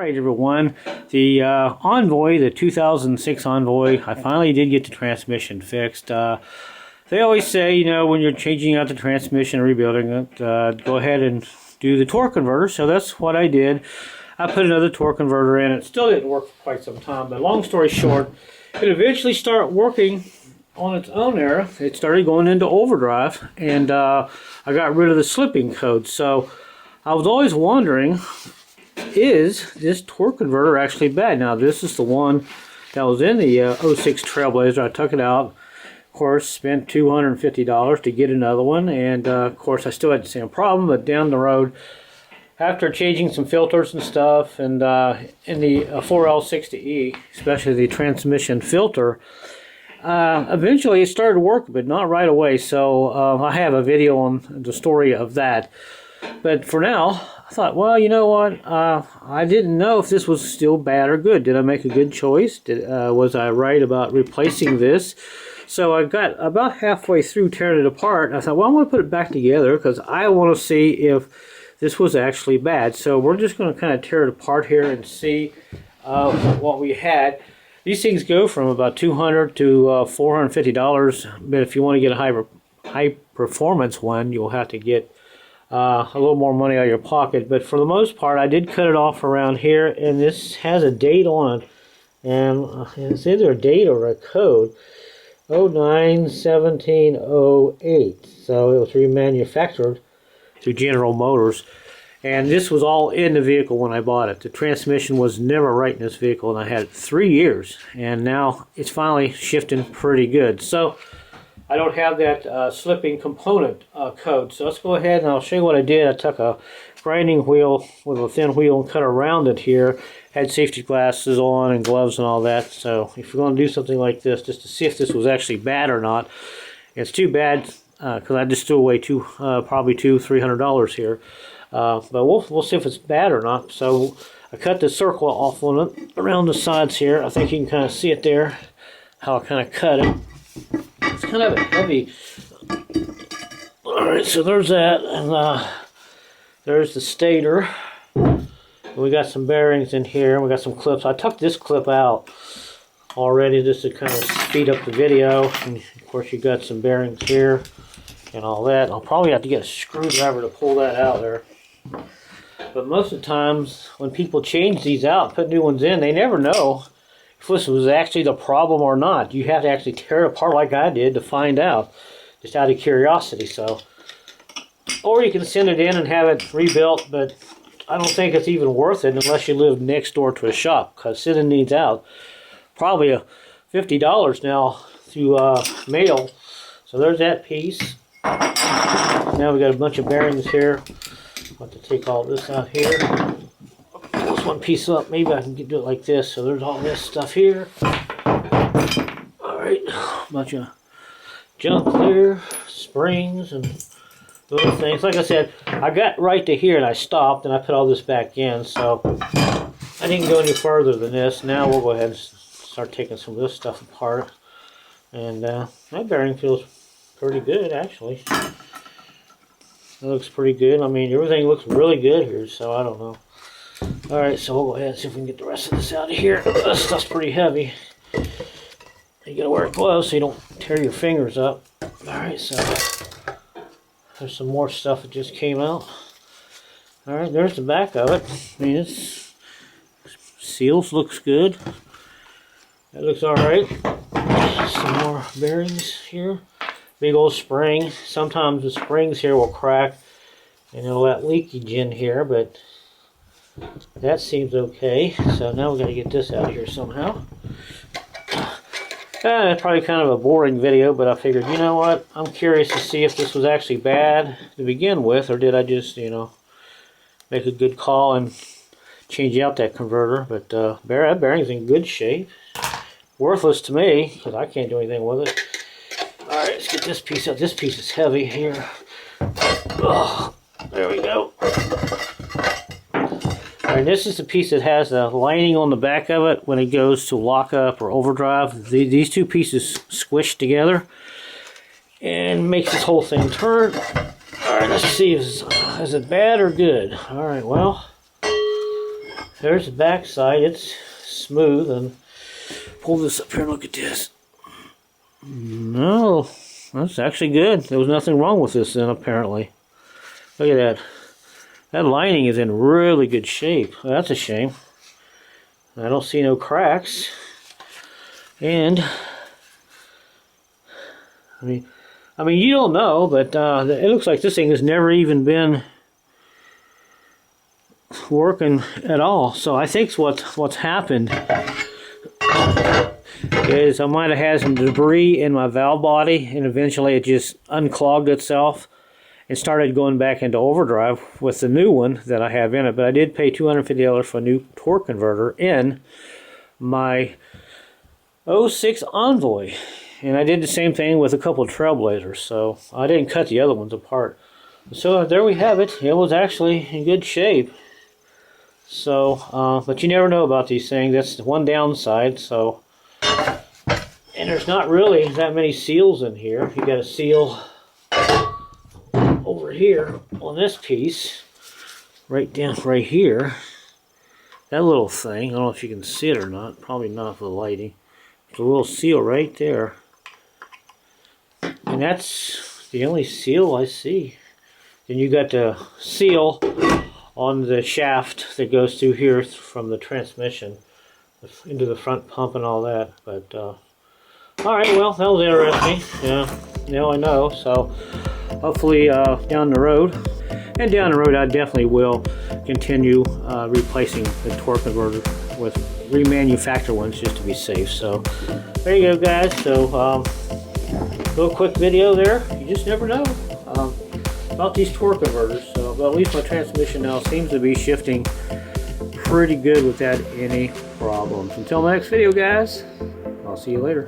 Alright everyone, the Envoy, the 2006 Envoy, I finally did get the transmission fixed. They always say, you know, when you're changing out the transmission and rebuilding it, go ahead and do the torque converter, so that's what I did. I put another torque converter in. It still didn't work for quite some time, but long story short, it eventually started working on its own there. It started going into overdrive, and I got rid of the slipping code. So I was always wondering, is this torque converter actually bad? Now this is the one that was in the 06 Trailblazer. I took it out, of course, spent $250 to get another one, and of course I still had the same problem, but down the road, after changing some filters and stuff, and in the 4L60E, especially the transmission filter, eventually it started to work, but not right away. So I have a video on the story of that. But for now, I thought, well, you know what? I didn't know if this was still bad or good. Did I make a good choice? Was I right about replacing this? So I got about halfway through tearing it apart. I thought, well, I'm going to put it back together because I want to see if this was actually bad. So we're just going to kind of tear it apart here and see what we had. These things go from about $200 to $450, but if you want to get a high performance one, you'll have to get a little more money out of your pocket. But for the most part, I did cut it off around here, and this has a date on it, and it's either a date or a code, 09/17/08. So it was remanufactured through General Motors, and this was all in the vehicle when I bought it. The transmission was never right in this vehicle, and I had it 3 years, and now it's finally shifting pretty good. So I don't have that slipping component code. So let's go ahead and I'll show you what I did. I took a grinding wheel with a thin wheel and cut around it here. Had safety glasses on and gloves and all that. So if you're going to do something like this, just to see if this was actually bad or not. It's too bad because I just threw away probably $300 here. But we'll see if it's bad or not. So I cut the circle off on it around the sides here. I think you can kind of see it there, how I kind of cut it. It's kind of heavy. Alright, so there's that, and there's the stator. We got some bearings in here, we got some clips. I took this clip out already just to kind of speed up the video, and of course you got some bearings here and all that. I'll probably have to get a screwdriver to pull that out there. But most of the times when people change these out, put new ones in, they never know if this was actually the problem or not. You have to actually tear it apart like I did to find out, just out of curiosity. So, or you can send it in and have it rebuilt, but I don't think it's even worth it unless you live next door to a shop, because sending these out probably $50 now through mail. So there's that piece. Now we got a bunch of bearings here. I'll have to take all this out here. Pull this one piece up. Maybe I can do it like this. So there's all this stuff here. Alright, a bunch of junk there, springs and little things. Like I said, I got right to here and I stopped and I put all this back in. So I didn't go any further than this. Now we'll go ahead and start taking some of this stuff apart. And that bearing feels pretty good, actually. It looks pretty good. I mean, everything looks really good here, so I don't know. Alright, so we'll go ahead and see if we can get the rest of this out of here. This stuff's pretty heavy. You gotta wear gloves so you don't tear your fingers up. Alright, so there's some more stuff that just came out. Alright, there's the back of it. I mean, it's seals, looks good. That looks alright. Some more bearings here. Big old spring. Sometimes the springs here will crack and it'll let leakage in here, but that seems okay. So now we got to get this out of here somehow. It's probably kind of a boring video, but I figured, you know what? I'm curious to see if this was actually bad to begin with, or did I just, you know, make a good call and change out that converter. But that bearing's in good shape. Worthless to me, because I can't do anything with it. Alright, let's get this piece out. This piece is heavy here. Oh, there we go. Alright, this is the piece that has the lining on the back of it when it goes to lockup or overdrive. These two pieces squish together and makes this whole thing turn. Alright, let's see, is it bad or good? Alright, well, There's the back side. It's smooth. And pull this up here and look at this. No, that's actually good. There was nothing wrong with this then, apparently. Look at that. That lining is in really good shape. Well, that's a shame. I don't see no cracks. And I mean, you don't know, but it looks like this thing has never even been working at all. So I think what's happened is I might have had some debris in my valve body, and eventually it just unclogged itself and started going back into overdrive with the new one that I have in it. But I did pay $250 for a new torque converter in my 06 Envoy, and I did the same thing with a couple of Trailblazers, so I didn't cut the other ones apart. So there we have it. It was actually in good shape. So, but you never know about these things. That's the one downside. So, and there's not really that many seals in here. You got a seal over here on this piece, right down right here. That little thing, I don't know if you can see it or not. Probably not for the lighting. It's a little seal right there. And that's the only seal I see. Then you got the seal on the shaft that goes through here from the transmission into the front pump and all that. But alright, well, that was interesting. Yeah, now I know. So hopefully down the road, and down the road I definitely will continue replacing the torque converter with remanufactured ones just to be safe. So there you go, guys. So little quick video there. You just never know about these torque converters. So, but at least my transmission now seems to be shifting pretty good without any problems. Until the next video, guys, I'll see you later.